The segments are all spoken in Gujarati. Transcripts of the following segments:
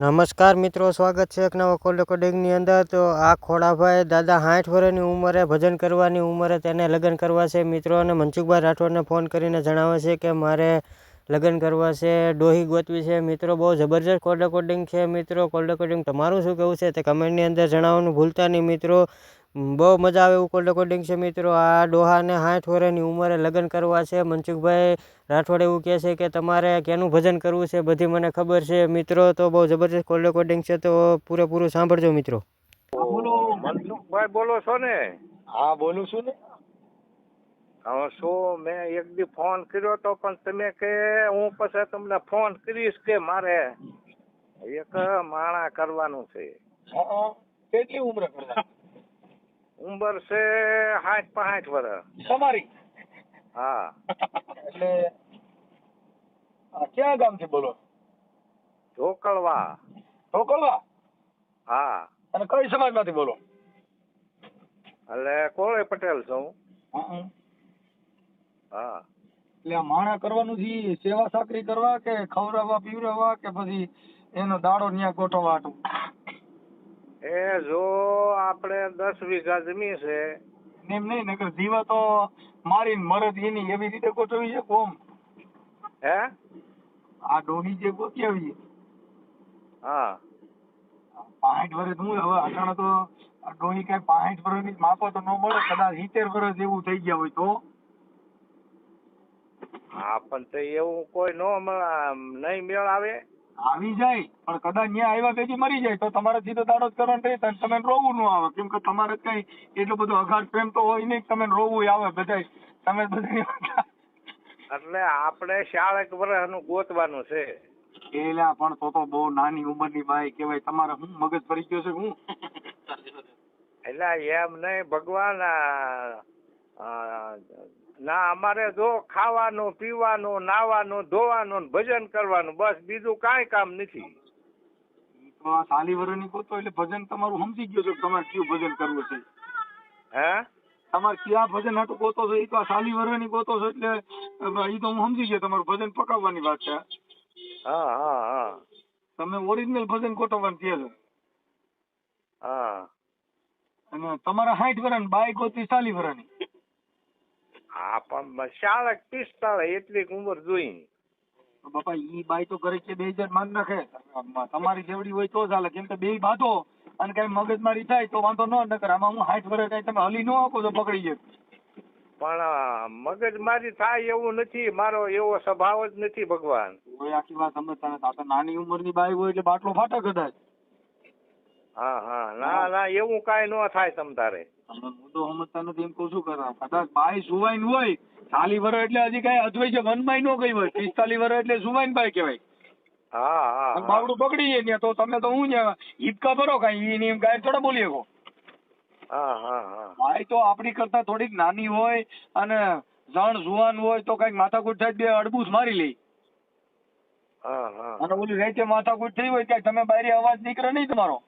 નમસ્કાર મિત્રો, સ્વાગત છે એક નવા કોલ રેકોર્ડિંગની અંદર. તો આ ખોડાભાઈ દાદા 60 વર્ષની ઉંમરે ભજન કરવાની ઉંમરે તેને લગ્ન કરવા છે મિત્રો. અને મનસુખભાઈ રાઠોડને ફોન કરીને જણાવે છે કે મારે લગ્ન કરવા છે, ડોહી ગોતવી છે મિત્રો. બહુ જબરજસ્ત કોલ રેકોર્ડિંગ છે મિત્રો. કોલ રેકોર્ડિંગ તમારું શું કહેવું છે તે કમેન્ટની અંદર જણાવવાનું ભૂલતા નહીં મિત્રો. બહુ મજા આવે એવું કોલ રેકોર્ડિંગ છે મિત્રો. આ ડોહાને 60 વર્ષની ઉંમરે લગ્ન કરવા છે. મનસુખભાઈ રાઠોડ એવું કહે છે કે તમારે કેનું ભજન કરવું છે બધી મને ખબર છે મિત્રો. તો બહુ જબરજસ્ત કોલ રેકોર્ડિંગ છે, તો પૂરેપૂરું સાંભળજો મિત્રો. બોલો મનસુખભાઈ બોલો છો ને? હા બોલું છું ને. હવે શું મેં એક દી ફોન કર્યો તો પણ તમે કે હું પછી તમને ફોન કરીશ કે મારે એક માણા કરવાનું છે. હા, કેટલી ઉંમર કરતા? ઉંમર છે 65 વર્ષ. તમારી? હા. એટલે ક્યાં ગામથી બોલો? ઢોકળવા. ઢોકળવા? હા. અને કઈ સમાજમાંથી બોલો? એટલે કોળે પટેલ છું. હા. હા. એટલે આ માણા કરવાનું છે, સેવા સાકરી કરવા કે ખવડાવવા પીવડાવવા કે પછી એનો દાડો ન્યા ગોઠવવા હતું? એ જો આપણે 10 વીઘા જમીન છે. એમ નહીં નકર જીવા તો મારીને મરદ એની એવી રીતે ગોઠવી છે કોમ? હે? આ ડોહી જે ગોતી આવી હા. 65 વર્ષ હું હવે અટાણે તો આ ડોહી કઈ 65 વર્ષની માપો તો ન મળે, કદાચ 70 વર્ષ જેવું થઈ ગયા હોય તો. હા પણ તો એવું કોઈ નો નહીં મેળ આવે. આવી જાય પણ કદાચ ન્યા આવ્યા પછી મરી જાય તો તમારે સીધો દાડો જ કરવાનો રહે. તમે રોવું ન આવે, કેમ કે તમારે કઈ એટલો બધો અઘાટ પ્રેમ તો હોય નહીં. તમે રોવું આવે બધાય, તમે બધા એટલે આપણે 40 વર્ષનું ગોતવાનું છે. એલા પણ તો બહુ નાની ઉંમરની બાઈ કહેવાય. તમારે હું મગજ ફરી ગયો છે હું? એટલે એમ નહીં ભગવાન ના અમારે જો ખાવાનું પીવાનું નાવાનું ધોવાનું ભજન કરવાનું બસ, બીજું કાંઈ કામ નથી. તો આ સાલી વર્ષની ગોતો એટલે ભજન તમારું સમજી ગયો છો કે તમારે કયું ભજન કરવું છે. હે? તમારે ક્યાં ભજન હાટું ગોતો છો એ તો આ સાલી વર્ષની ગોતો છો એટલે એ તો હું સમજી ગયો. તમારું ભજન પકાવવાની વાત છે. હા હા હા. તમે ઓરિજિનલ ભજન ગોઠવવાનું કહે છો. હા. અને તમારા 60 વર્ષની બાઈ ગોતી 40 વર્ષની. હા પણ 40 45 એટલી ઉંમર જોઈ. બાપા ઈ બાઈ તો ઘરે છે 2000 માંગ નાખે. તમારી જેવડી હોય તો ચાલે, કેમ કે બે બાંધો અને કઈ મગજમારી થાય તો વાંધો ન નકર. આમાં હું 60 વર્ષ કઈ તમે હલી ન આપો તો પકડી જાય. પણ મગજમારી થાય એવું નથી, મારો એવો સ્વભાવ જ નથી ભગવાન. કોઈ આખી વાત સમજતા નથી. આ તો નાની ઉંમરની બાઈ હોય એટલે બાટલો ફાટે કદાચ. હા હા. ના ના એવું કાંઈ ન થાય તમ તારે. તમે મુદ્દો સમજતા નથી એમ કહું છું. કરવા કદાચ બાઈ સુવાઈન હોય 40 વર્ષ એટલે હજી કઈ અજવાય છે વનમાય ન ગઈ હોય. 45 વર્ષ એટલે સુવાઈન બાઈ કહેવાય. હા હા. બાવડું પકડી જાય તો તમે તો હું હિતકા ભરો કઈ એની ગાય થોડા બોલી શકો. હા હા હા. બાઈ તો આપણી કરતા થોડીક નાની હોય અને જણ જુવાન હોય તો કઈક માથાકૂટ થાય બે અડબૂસ મારી લે. હા હા. અને ઓલી રાતે માથાકૂટ થઈ હોય ત્યાં તમે બારી અવાજ નીકળે નહીં તમારો.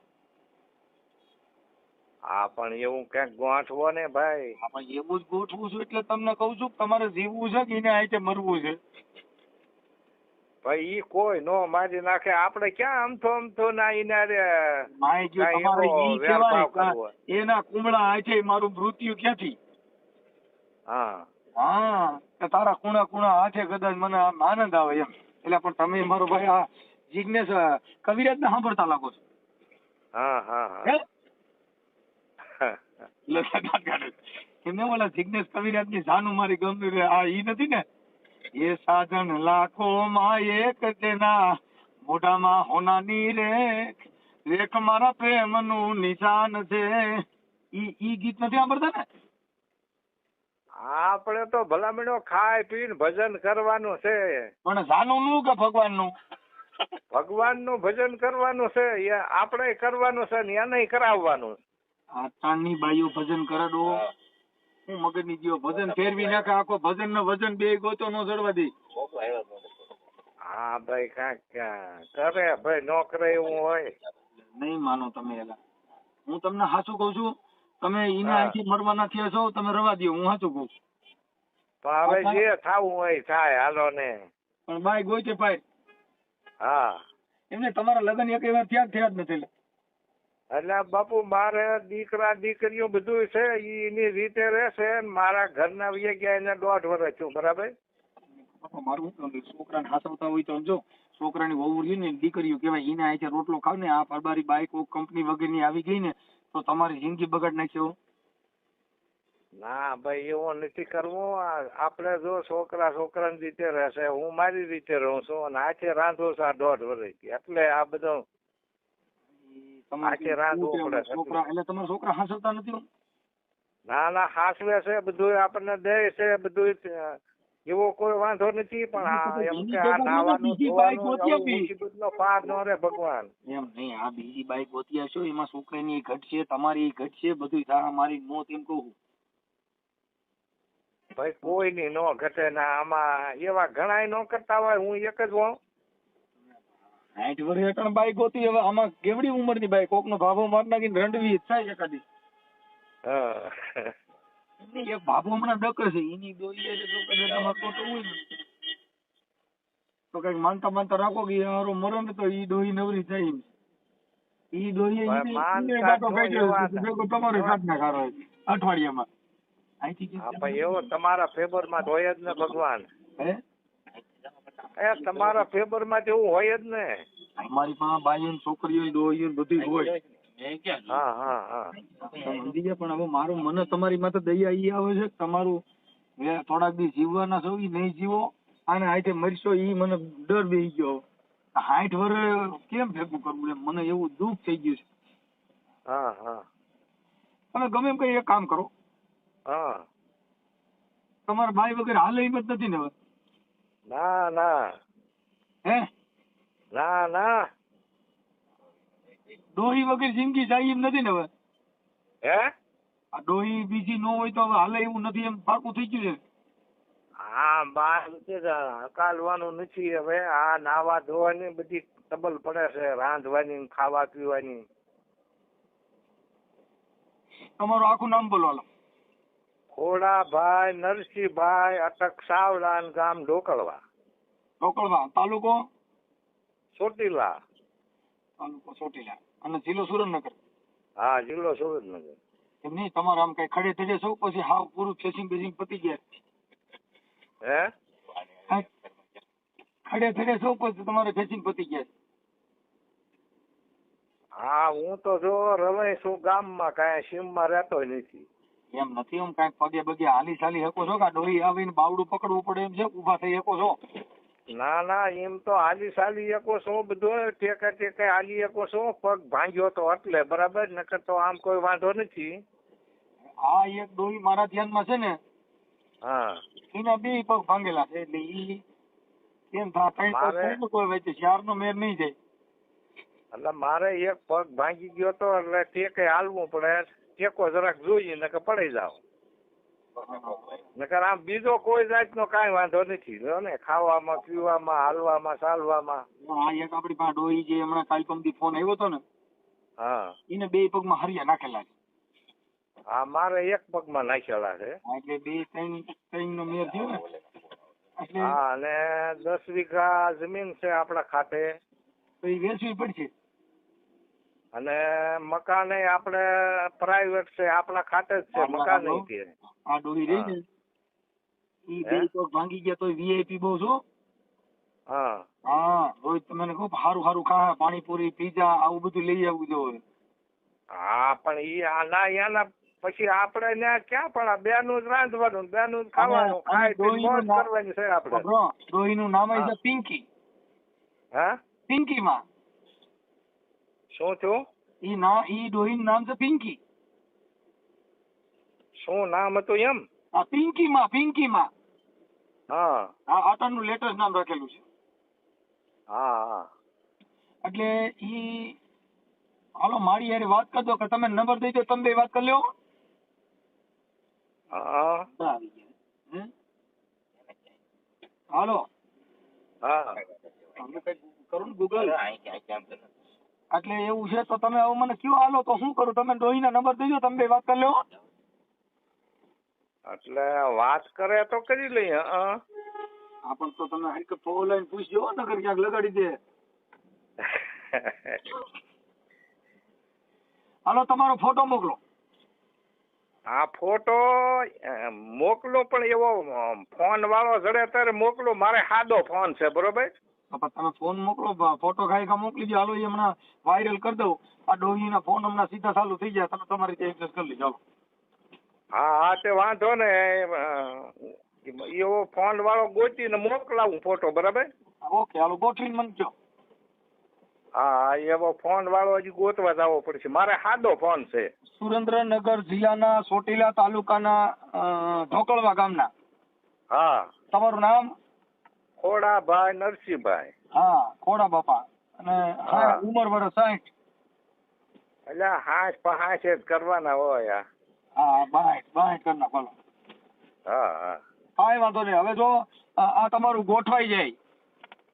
હા પણ એવું ક્યાંક ગોઠવો ને ભાઈ. આમાં એવું જ ગોઠવું છું એટલે તમને કઉ છું કે તમારે જીવવું છે કે એને આઈતે મરવું છે. ભાઈ ઈ કોઈ નો મારી નાખે. આપણે ક્યાં અમથો ના માય જો તમારે ઈ કહેવાય એના કુમળા હાથે મારું મૃત્યુ ક્યાંથી. હા હા કે તારા કુણા કુણા હાથે કદાચ મને આમ આનંદ આવે એમ. એટલે પણ તમે મારો ભાઈ આ જિજ્ઞેશ કવિરાજ ને સાંભળતા લાગો છો. હા હા હા. એમને બોલા જિજ્ઞેશ કવિરાજ ની જાનું મારી ગમે આ ઈ નથી ને. એ સાધન લાખો માં એક તેના મોઢામાં હોનાની રેખ મારા પ્રેમ નું નિશાન છે. ઈ ગીત નથી સાંભળતા ને. આપણે તો ભલામણો ખાઈ પીને ભજન કરવાનું છે. પણ જાનું નું કે ભગવાન નું? ભગવાન નું ભજન કરવાનું છે. એ આપણે કરવાનું છે ને એને કરાવવાનું. આતાની બાઈઓ ભજન કરે દો. હું મગજ ની જીવો ભજન ફેરવી નાખે આખો. ભજન નો વજન બે ગોતો નો ચડવા દે. હા ભાઈ કાંઈક કરે ભાઈ, નો કરે એવું હોય નહીં માનો તમે. એલા હું તમને સાચું કઉ છું. તમે એના અહીંથી મરવાના થયા છો તમે રવા દો. હું સાચું કઉ છું. પણ હવે જે થાવું હોય થાય હાલો ને. પણ બાઈ ગોઈતે પાય. હા એમને તમારા લગ્ન એક વાર થયા જ નથી. એટલે બાપુ મારે દીકરા દીકરીઓ બધું છે ઈ એની રીતે રહેશે ને મારા ઘરના વહી ગયા એને 1.5 વર્ષ છું બરાબર. મારું શું કહેવું, છોકરાને હાસવતા હોય તો જો છોકરાની વહુ રહી ને દીકરીઓ કહેવાય, એને આજે રોટલો ખાવ ને આ પરબારી બાઈક કંપની વગેરેની આવી ગઈ ને તો તમારી જિંદગી બગાડ નાખ્યો. ના ભાઈ એવું નથી કરવું. આપણે જો છોકરાની રીતે રહેશે, હું મારી રીતે રહું છું અને આખે રાંધું છું આ 1.5 વર્ષથી, એટલે આ બધું આખે રાંધવું પડે. છોકરા એટલે તમારા છોકરા હાસવતા નથી? ના હાસવે છે બધું, આપણને દે છે બધું, એવો કોઈ વાંધો નથી. પણ એમ કે આ નાવાનું ધોવાનું મુસીબતનો પાર ન રે ભગવાન. એમ નહીં, આ બીજી બાઈક ગોતી હશો એમાં છોકરાની ઘટશે, તમારી ઘટશે, બધું તારા મારી મોત, એમ કહું ભાઈ કોઈની નો ઘટે ના. આમાં એવા ઘણા ન કરતા હોય, હું એક જ હોઉં. 60 વર્ષ હેઠળ બાઈક ગોતી, હવે આમાં કેવડી ઉંમરની બાઈક, કોક નો ભાભો માર નાખીને રંડવી થાય એકાદી. એક ભાભો હમણાં ડકે છે એની દોરી હોય ને તો કઈક માનતા રાખો કે હારો મરો ને તો ઈ ડોહી નવરી થાય. ઈ ડોહી તમારે સાધના ખારો અઠવાડિયામાં. એવો તમારા ફેવર માં હોય જ ને ભગવાન. તમારા ફેવર માં એવું હોય જ ને. અમારી પાસે બાઈઓ છોકરીઓ ડોહીઓ બધી હોય. સમજી ગયા? પણ હવે મારું મને તમારી માથે દયા ઈ આવે છે તમારું થોડાક દી જીવવાના છો ઈ નહીં જીવો અને આઈતે મરશો ઈ મને ડર બેસી ગયો. 60 વર્ષ કેમ ભેગું કરવું એમ મને એવું દુઃખ થઈ ગયું છે. તમે ગમે એમ કઈ એક કામ કરો, તમારા ભાઈ વગેરે હાલે હિંમત નથી ને હવે? ના હે ના ડોહી વગેરે જિંદગી જાય એમ નથી ને હવે? હે આ ડોહી બીજી ન હોય તો હવે હાલે એવું નથી એમ પાકું થઈ ગયું છે? હા બાર હકાલવાનું નથી હવે. આ નાવા ધોવાની બધી તબલ પડે છે, રાંધવાની ખાવા પીવાની. તમારું આખું નામ બોલો હાલો. ખોડાભાઈ નરસિંહભાઈ અટક સાવલાન, ગામ ઢોકળવા. ઢોકળવા, તાલુકો ચોટીલા. તાલુકો ચોટીલા અને જિલ્લો સુરેન્દ્રનગર. હા, જિલ્લો સુરેન્દ્રનગર. એમ નહીં, તમારે આમ કઈ ખડે થડે સૌ પછી હાવ પૂરું ફેસિંગ બેસિંગ પતી ગયા? હે ખડે થડે સૌ પછી તમારે ફેસિંગ પતી ગયા? હા, હું તો જો રવાઈ છું ગામમાં, કાંઈ સીમમાં રહેતો નથી. એમ નથી, એમ કઈ પગે બગે હાલી ચાલી શકો છો કે ડોહી આવીને બાવડું પકડવું પડે એમ છે? ઉભા થઈ શકો છો? ના એમ તો હાલી ચાલી શકો છો, બધું ટેકે હાલી શકો છો. પગ ભાંગ્યો તો એટલે બરાબર, નકર તો આમ કોઈ વાંધો નથી. આ એક ડોહી મારા ધ્યાનમાં છે ને, હા, એના 2 પગ ભાંગેલા છે. એટલે ઈ કેમ થાય? 3 પગ કોઈ વચ્ચે 4 નો મેર નહીં જાય. એટલે મારે એક પગ ભાંગી ગયો તો એટલે ટેકે હાલવું પડે. ટેકો જરાક જોઈએ નકર પડી જાવ. નકર આમ બીજો કોઈ જાતનો કાંઈ વાંધો નથી ને, ખાવામાં પીવામાં હાલવામાં ચાલવામાં. આ એક આપડી પાસે ડોહી જે હમણાં કાલ પમદી ફોન આવ્યો હતો ને, હા, એને 2 પગમાં હરિયા નાખેલા છે. હા, મારે એક પગમાં નાખેલા છે. એટલે 2-3 નો મેર થયો ને. હા, અને 10 વીઘા જમીન છે આપડા ખાતે. તો એ વેચવી પડશે. અને મકાન આપણે પ્રાઇવેટ છે, આપણા ખાતે જ છે મકાન. આ ડોહી રહી ને ઈ 2 પગ ભાંગી ગયા તો વીઆઈપી બહુ છો. હા રોજ તમને કહું સારું ખા, પાણીપુરી પીઝા આવું બધું લઈ આવવું જોઈએ. હા, પણ ઈ આના યાના પછી આપણે ને ક્યાં પણ બેનું જ રાંધવાનું, બેનું જ ખાવાનું, ખાઈ મોજ કરવાની છે આપણે. ડોહી નું નામ છે પિંકી. હા, પિંકી માં શું થયું? ઈ ડોહી નું નામ છે પિંકી. શું નામ હતું એમ? હા, પિંકી માં. હા, આટલું લેટેસ્ટ નામ રાખેલું છે. હા, એટલે ઈ હાલો મારી યાર વાત કરજો કે તમે નંબર દઈ દો, તમે વાત કરી લ્યો. હા, હાલો. હા, કરું ગૂગલ. એટલે એવું છે તો તમે હવે મને કયો હાલો તો શું કરું? તમે ડોહી ના નંબર દઈ દો, તમે વાત કરી લ્યો. એટલે વાત કરે તો કરી લઈએ. હા, પણ તો તમે ઓનલાઈન પૂછજો નગર ક્યાંક લગાડી દે. હાલો તમારો ફોટો મોકલો. આ ફોટો મોકલો, પણ એવો ફોન વાળો જડે ત્યારે મોકલો. મારે સાદો ફોન છે, બરોબર? તમે ફોન મોકલો, ફોટો ખાઈ મોકલી દો. હાલો એ હમણાં વાયરલ કરી દઉં. આ ડોહીના ફોન હમણાં સીધા ચાલુ થઈ જાય. તમે તમારી રીતે એડજસ્ટ કરી લેજો. હા હા, તે વાંધો ને. એવો ફોન વાળો ગોતીને મોકલાવું ફોટો, બરાબર? ઓકે, હાલો ગોઠવીને મને કહો. હા, એવો ફોન વાળો હજી ગોતવા જવો પડશે. મારે સાદો ફોન છે. સુરેન્દ્રનગર જિલ્લાના ચોટીલા તાલુકાના ઢોકળવા ગામના. હા. તમારું નામ? ખોડાભાઈ નરસિંહભાઈ. હા, ખોડા બાપા. અને હા. ઉંમર વર્ષ 60. એટલે 65 જ કરવાના હોય. હા, 62 કરના ભલો. હા હા કાંઈ વાંધો નહીં. હવે જો આ તમારું ગોઠવાઈ જાય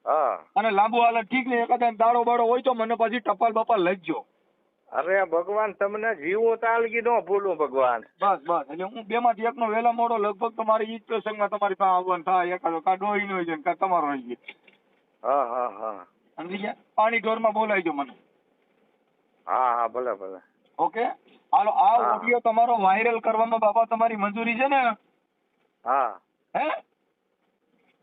હા. અને લાંબુ હાલે ઠીક ને, એકાદ દાડો બાડો હોય તો મને પછી ટપાલ બપાલ લખજો. અરે ભગવાન, તમને જીવું તાલગી ન ભૂલું ભગવાન. બસ બસ, એટલે હું 2 માંથી એકનો વહેલા મોડો લગભગ તમારી ઈ જ પ્રસંગમાં તમારી પાસે આવવાનું થાય. એકાદો કા ડોહી નો હોય છે, કા તમારો હોય છે. હા હા હા સમજી ગયા? પાણી ઢોરમાં બોલાવજો મને. હા હા, ભલે ભલે. ઓકે, હાલો. આ હા. ઓડિયો તમારો વાયરલ કરવામાં બાપા તમારી મંજૂરી છે ને? હા હે?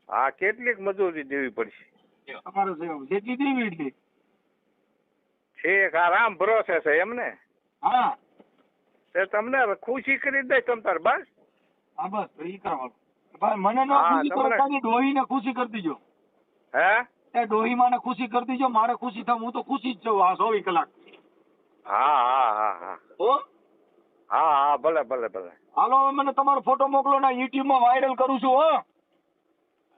હા, કેટલીક મજૂરી દેવી પડશે? તમારે જેટલી દેવી એટલી. ઠીક. આરામ ભરોસે છે એમ ને? હા તે તમને ખુશી કરી દે તમ તાર, બસ. હા, બસ તો ઈ કરવાનું. ભાઈ મને ન હા, ખુશી કરો, તમને- ખાલી ડોહીને ખુશી કરી દીજો. હે? એ ડોહીમાને ખુશી કરી દીજો. મારે ખુશી થાય, હું તો ખુશી જ છું આ 24 કલાક. હા હા હા હા હો? હા હા, ભલે ભલે ભલે. હાલો, હવે મને તમારો ફોટો મોકલો ને YouTube માં વાયરલ કરું છું. હો?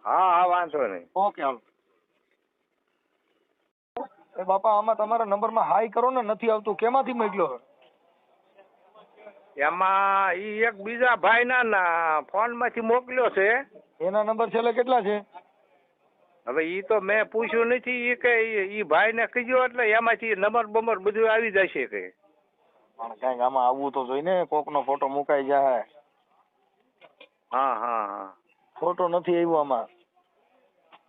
હા હા, વાંધો નહીં. ઓકે, હાલો. એ બાપા, આમાં તમારા નંબરમાં હાઈ કરો ને, નથી આવતું. કેમાંથી મોકલ્યો? એમાં એક બીજા ભાઈના ફોન માંથી મોકલ્યો છે. એના નંબર છેલ્લે કેટલા છે? હવે ઈ તો મેં પૂછ્યું નથી. ઈ કે ઈ ભાઈને કીધું એટલે એમાંથી નંબર બમર બધું આવી જશે કે. પણ કઈક આમાં આવવું તો જોઈ ને, કોકનો ફોટો મુકાઈ જાય. હા હા હા. ફોટો નથી આવ્યો આમાં.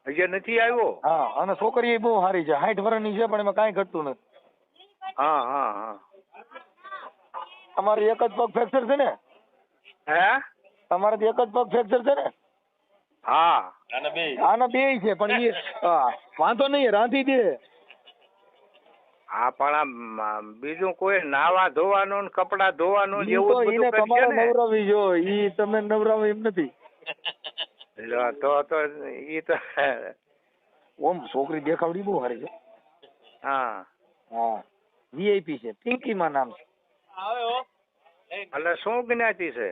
હજી નથી આવ્યો? હા, અને છોકરી એ બહુ સારી છે, 60 વર્ષની છે, પણ એમાં કાંઈ ઘટતું નથી. હા હા હા. તમારે એક જ પગ ફ્રેક્ચર છે ને? હે? તમારે એક જ પગ ફ્રેક્ચર છે ને? હા. આના બે છે, પણ એ વાંધો નહીં, રાંધી દે. હા, પણ આમ બીજું કોઈ નાવા ધોવાનું ને કપડા ધોવાનું ને ઈ એવું તો જ ઈને બધું કરશે તમારે ને? નવરાવી જો, ઈ તમે નવરાવો એમ નથી. લ્યો, તો ઈ તો ઓમ છોકરી દેખાવડી બહુ સારી છે. હા. હા, વીઆઈપી છે, પિંકીમાં નામ છે. એટલે શું જ્ઞાતિ છે?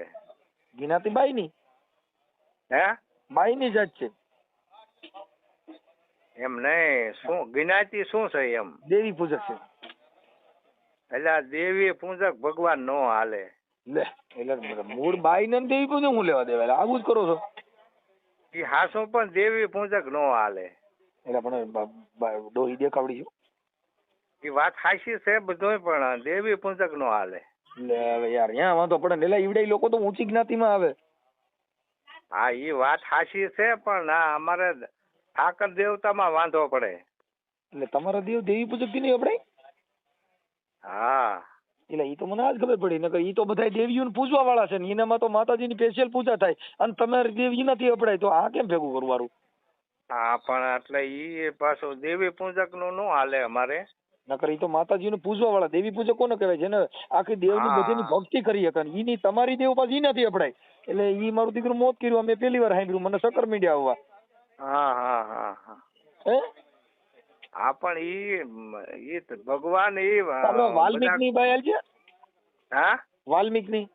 ગિનાતી બાઈની. હે? બાઈની જાત છે. એમ નહીં, શું જ્ઞાતિ શું છે એમ? દેવી પૂજક છે. એટલે આ દેવી પૂજક ભગવાન નો હાલે. લે, એટલે મૂળ બાઈ ને દેવી પૂજક હું લેવા દેવા? એટલે આવું જ કરો છો. ઈ હાસું પણ દેવી પૂજક નો હાલે. એટલે પણ ડોહી દેખાવડી છે. ઈ વાત હાચી છે બધું, પણ દેવી પૂજક નો હાલે. લે હવે યાર, ત્યાં વાંધો પડે ને. એટલે ઈવડે લોકો તો ઊંચી જ્ઞાતિમાં આવે. હા, ઈ વાત હાચી છે, પણ ના, અમારે ઠાકર દેવતામાં વાંધો પડે. એટલે તમારા દેવી પૂજક થી નહીં આપણે? હા. એટલે ઈ તો મને આજ ખબર પડી. નકર ઈ તો બધા દેવીઓને પૂજવા વાળા છે ને, એનામાં તો માતાજીની સ્પેશિયલ પૂજા થાય, અને તમારી દેવી નથી અપડાય, તો આ કેમ ભેગું કરવાનું? હા, પણ એટલે ઈ પાછું દેવી પૂજક નું નો હાલે અમારે. નકર ઈ તો માતાજીને પૂજવા વાળા. દેવી પૂજક કોને કહેવાય? જેને આખી દેવની હા. બધીની ભક્તિ કરી શકે. ઈની તમારી દેવ પાછી ઈ નથી અપડાય. એટલે ઈ મારું દીકરું મોત કર્યું, અમે પહેલી વાર સાંભળ્યું. મને સકર મીડિયા આવવા. હા હા હા હા. હે? હા, પણ ઈ તો ભગવાન ઈ આપણે વાલ્મીક ની બાઈ છે. હા, વાલ્મીક ની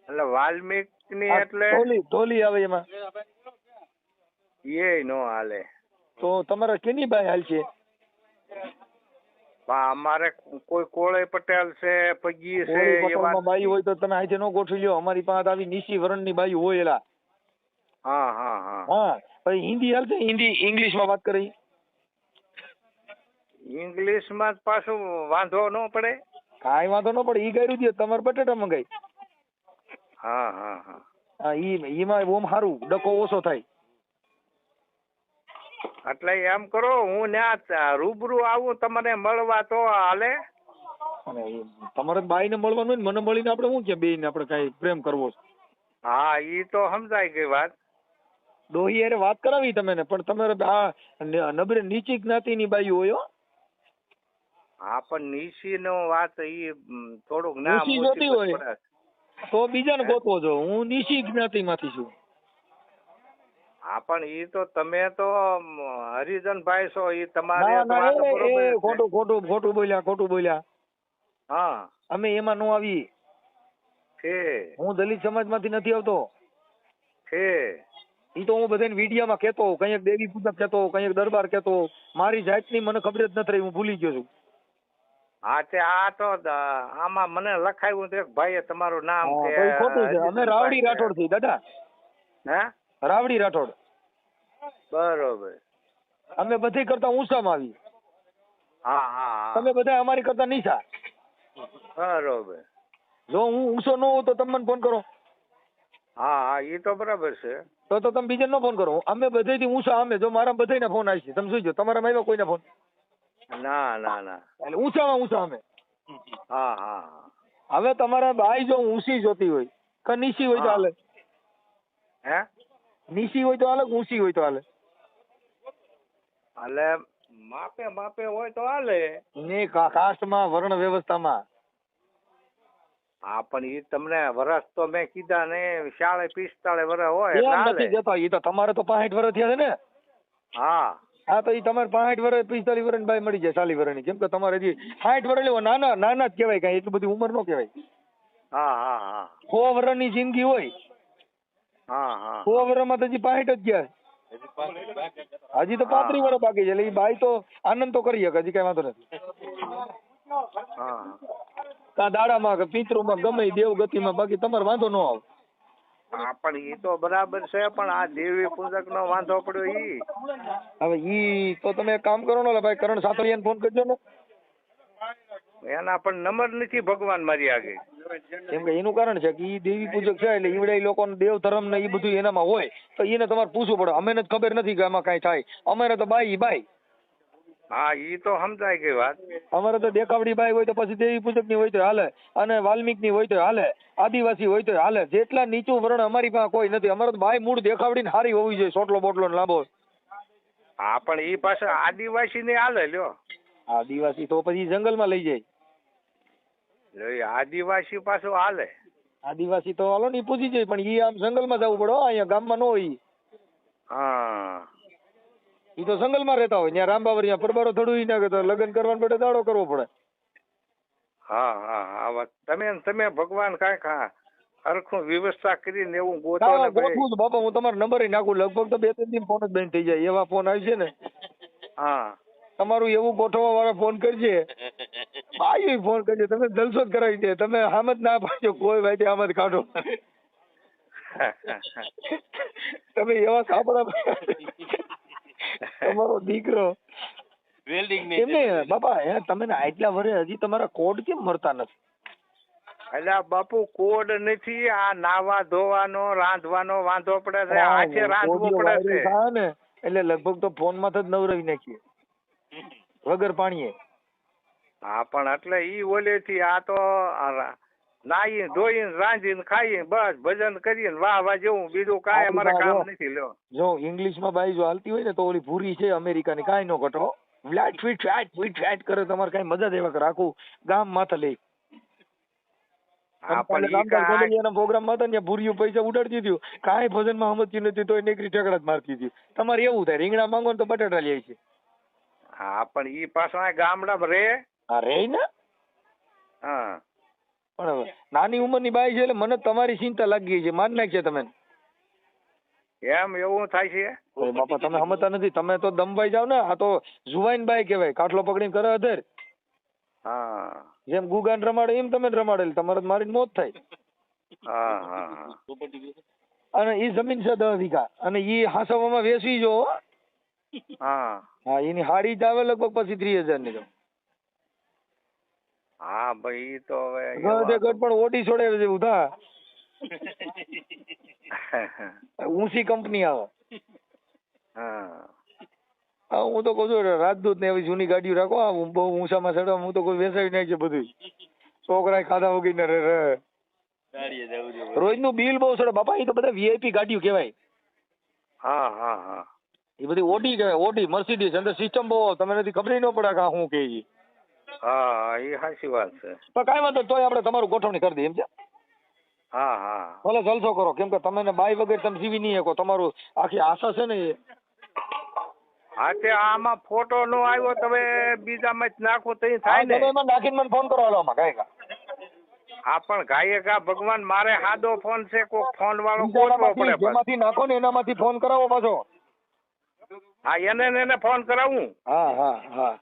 એટલે વાલ્મીક ની એટલે ઢોલી આવે એમાં. એ નો હાલે. તો તમારે કેની બાઈ હાલ છે? અમારે કોઈ કોળે પટેલ છે, પગી છે, એવા બાઈ હોય તો તમે આજે નો ગોઠવી લ્યો. અમારી પાસે આવી નીસી વરણ ની બાઈ હોય. એલા હા હા હા. હા, પછી હિન્દી હાલશે? હિન્દી ઇંગ્લિશ માં વાત કરી. ઇંગ્લિશ માં પાછું વાંધો ન પડે? કાંઈ વાંધો ન પડે. ઈ ગાયરું દે, તમારે બટેટા મંગાઈ. હા હા હા. હા, ઈમાં ઓમ સારું, ડકો ઓછો થાય. એટલે એમ કરો હું ત્યાં રૂબરૂ આવું તમને મળવા તો હાલે? અને તમારે બાઈને મળવાનું હોય ને મને મળીને આપણે શું કે બેયને આપણે કાંઈ પ્રેમ કરવો છે. હા ઈ તો સમજાઈ ગઈ વાત. ડોહી હારે વાત કરાવી તમે ને, પણ તમારે આ નબળે નીચી જ્ઞાતિની બાઈ હોય હો. હા પણ નીસી નો વાત ઈ થોડુંક નામ નીચી જોતી હોય પડે. તો બીજાને ગોતવો છો. હું નીચી જ્ઞાતિમાંથી છું. હા પણ ઈ તો તમે તો હરિજનભાઈ છો, ઈ તમારે ના તો ના આ તો બરોબર એ છે. ખોટું બોલ્યા. હા અમે એમાં નો આવી. છે હું દલિત સમાજમાંથી નથી આવતો. છે ઈ તો હું બધાને વિડીયોમાં કહેતો, કંઈક દેવી પૂજક કહેતો, કંઈક દરબાર કહેતો. મારી જાતની મને ખબર જ નથી રહી, હું ભૂલી ગયો છું. હા તે આ તો આમાં મને લખાયું એક ભાઈએ તમારું નામ હા, કે તો ઈ ખોટું છે. અમે રાવડી હરિજનભાઈ રાઠોડ છીએ દાદા. હે રાવડી રાઠોડ. બરોબર. અમે બધી કરતા ઊંચામાં આવી. હા હા તમે બધા અમારી કરતા નીચા. બરોબર. જો હું ઊંચો ન હોઉં તો તમે મને ફોન કરો. હા હા ઈ તો બરાબર છે. તો તમે બીજાને ન ફોન કરો. અમે બધેથી ઊંચા. અમે જો મારા બધાયના ફોન આવી છે, તમે જોઈજો. તમારામાં આવ્યા કોઈના ફોન? ના ના ના. એટલે ઊંચામાં ઊંચા અમે. હા હા હવે તમારા બાઈ જો ઊંચી જોતી હોય કે નીચી હોય તો હા. હાલે? હે નીચી હોય તો હાલે કે ઊંચી હોય તો હાલે? એટલે માપે હોય તો હાલે. ને કાસ્ટમાં વર્ણ વ્યવસ્થામાં હા પણ ઈ તમને વરસ તો મેં કીધા ને 40-45 વર્ષ હોય એટલે એમ હાલે. નથી જતો. એ તો તમારે તો 65 વર્ષ થયા છે ને. હા હા તો એ તમારે 65 વર્ષ 45 વર્ષની બાઈ મળી જાય 40 વર્ષની. કેમ કે તમારે હજી 60 વર્ષ લેવો નાના જ કહેવાય. કાંઈ એટલી બધી ઉંમર નો કહેવાય. હા હા હા 100 વર્ષની જિંદગી હોય. હા હા 100 વર્ષમાં તો હજી 65 જ ગયા. હજી તો 35 વર્ષ બાકી છે. એટલે એ બાઈ તો આનંદ તો કરી શકે. હજી કઈ વાંધો નથી. હા કા દાડામાં કે પિતૃમાં ગમે ઈ દેવગતિમાં. બાકી તમારે વાંધો ન આવે. હા પણ ઈ તો બરાબર છે, પણ આ દેવી પૂજક નો વાંધો પડ્યો ઈ. હવે ઈ તો તમે એક કામ કરો ને ભાઈ, કરણ સાતળિયાને ફોન કરજો ને. એના પણ નંબર નથી ભગવાન મારી આગળ. કેમ કે એનું કારણ છે કે ઈ દેવી પૂજક છે, એટલે ઈવડે ઈ લોકોને દેવ ધર્મ ને ઈ બધું એનામાં હોય. તો એને તમારે પૂછવું પડે. અમને જ ખબર નથી કે આમાં કાંઈ થાય. અમારે તો બાઈ બાઈ. હા ઈ તો સમજાઈ ગઈ વાત. અમારે તો દેખાવડી બાઈ હોય તો પછી દેવી પૂજક ની હોય તો હાલે, અને વાલ્મિક ની હોય તો હાલે, આદિવાસી હોય તો હાલે. જેટલા નીચું વર્ણ અમારી પાસે કોઈ નથી. અમારે તો બાઈ મૂળ દેખાવડી ને હારી હોવી જોઈએ, સોટલો બોટલો ને લાંબો. હા પણ ઈ પાસે આદિવાસી ને હાલે લ્યો. આદિવાસી તો પછી જંગલમાં લઈ જાય. ઈ આદિવાસી પાછું હાલે. આદિવાસી તો હાલો ને ઈ પૂછી જાય, પણ ઈ આમ જંગલમાં જવું પડે હો. અહીંયા ગામમાં ન હોય. હા ઈ તો જંગલમાં રહેતા હોય. ત્યાં રામબાવરિયા પરબારો થોડું ના કરતો. લગ્ન કરવાનું પડે દાડો કરવો પડે. હા હા હા વાત તમે ભગવાન કાંઈક હરખું વ્યવસ્થા કરીને એવું ગોતો હા ને ભાઈ. ગોઠવું બાપા. હું તમારો નંબર નાખું. લગભગ તો 2-3 દિન ફોન જ બંધ થઈ જાય. એવા ફોન આવી છે ને. હા તમારું એવું ગોઠવવા વાળા ફોન કરજે. ભાઈ ફોન કરજે. તમે જલસો જ કરાવી દે. તમે આમ જ ના પાડજો. કોઈ ભાઈ આમ જ કાઢો. તમે એવા સાંભળા. તમારો દીકરો એમને બાપા તમે આટલા વર્ષે હજી તમારા કોડ કેમ મળતા નથી? એટલે બાપુ કોડ નથી. આ નાવા ધોવાનો રાંધવાનો વાંધો પડે છે. હાથે રાંધવું પડે છે. ને એટલે લગભગ તો ફોન માં જ નવરાવી નાખીએ વગર પાણીએ. હા પણ એટલે ઈ ઓલેથી આ તો નાઈ ધોઈને રાંધીને ખાઈએ બસ ભજન કરીએ વાહ વાહ જેવું બીજું કાંઈ અમારે કામ નથી લ્યો. જો ઇંગ્લિશ માં બાઈ જો હાલતી હોય ને તો ઓલી ભૂરી છે અમેરિકાની, કાંઈ નો ઘટો. ફ્લેટ ફીટ કરે. તમારે કઈ મજા દેવા કરે. આખું ગામ માથે લઈ. હા પણ ઈ કાંઈ પ્રોગ્રામ માં હતા ને ભૂરીયું પૈસા ઉડાડતી હતી. કાંઈ ભજન માં સમજતી નથી તો નીકળી ઠેકડા જ મારતી હતી. તમારે એવું થાય રીંગણા માંગો ને તો બટાટા લે છે. હા પણ ઈ પાછો આ ગામડામાં રે. હા રે ને. હા પણ નાની ઉંમરની બાઈ છે એટલે મને તમારી ચિંતા લાગી ગઈ છે. માન નાખશે તમે. એમ એવું થાય છે? બાપા તમે સમજતા નથી. તમે તો દમવાઈ જાવ ને. આ તો જુવાઈન બાઈ કહેવાય. કાટલો પકડીને કરે અધર. હા જેમ ગુગાન રમાડે એમ તમે રમાડેલ. તમારે મારીને મોત થાય. હા હા અને ઈ જમીન છે 10 વીઘા. અને ઈ હાસવામાં વેચવી જો. હા હા એની હાડી જ આવે લગભગ પછી 30,000 ની. તો હા ભાઈ ઈ તો હવે ગઢે ગઢ પણ ઓડી છોડે જેવું થા. ઊંચી કંપની આવે. હા હા હું તો કહું છું રાજદૂત ને એવી જૂની ગાડીઓ રાખો આ બહુ ઊંચામાં ચડવા હું તો કોઈ વેચાવી નાખીએ બધું છોકરા ખાધા વગીને રે રોજનું બિલ બહુ ચડે બાપા એ તો બધા વીઆઈપી ગાડીઓ કહેવાય હા હા હા એ બધી ઓડી કહેવાય ઓડી મર્સિડીઝ અંદર સિસ્ટમ બહુ તમને નથી ખબર ન પડે કે આ શું કે ઈ. હા એ સાચી વાત છે. પણ કાંઈ વાંધો તોય આપણે તમારું ગોઠવણી કરી દઈએ એમ છે હા હા ભલે જલસો કરો કેમ કે તમે ને બાઈ વગર તમે જીવી નહીં શકો તમારું આખી આશા છે ને એ હા તે આમાં ફોટો નો આવ્યો તમે બીજામાં જ નાખો તો ઈ હા થાય ને. તમે એમાં નાખીને મને ફોન કરો હાલો આમાં કાંઈ કા હા પણ ગાયે ગા ભગવાન મારે સાદો ફોન છે કોક ફોન વાળો ગોતવો પડે બસ. જેમાંથી નાખો ને એનામાંથી ફોન કરાવો પાછો હા એને ને એને ફોન કરાવું. હા હા હા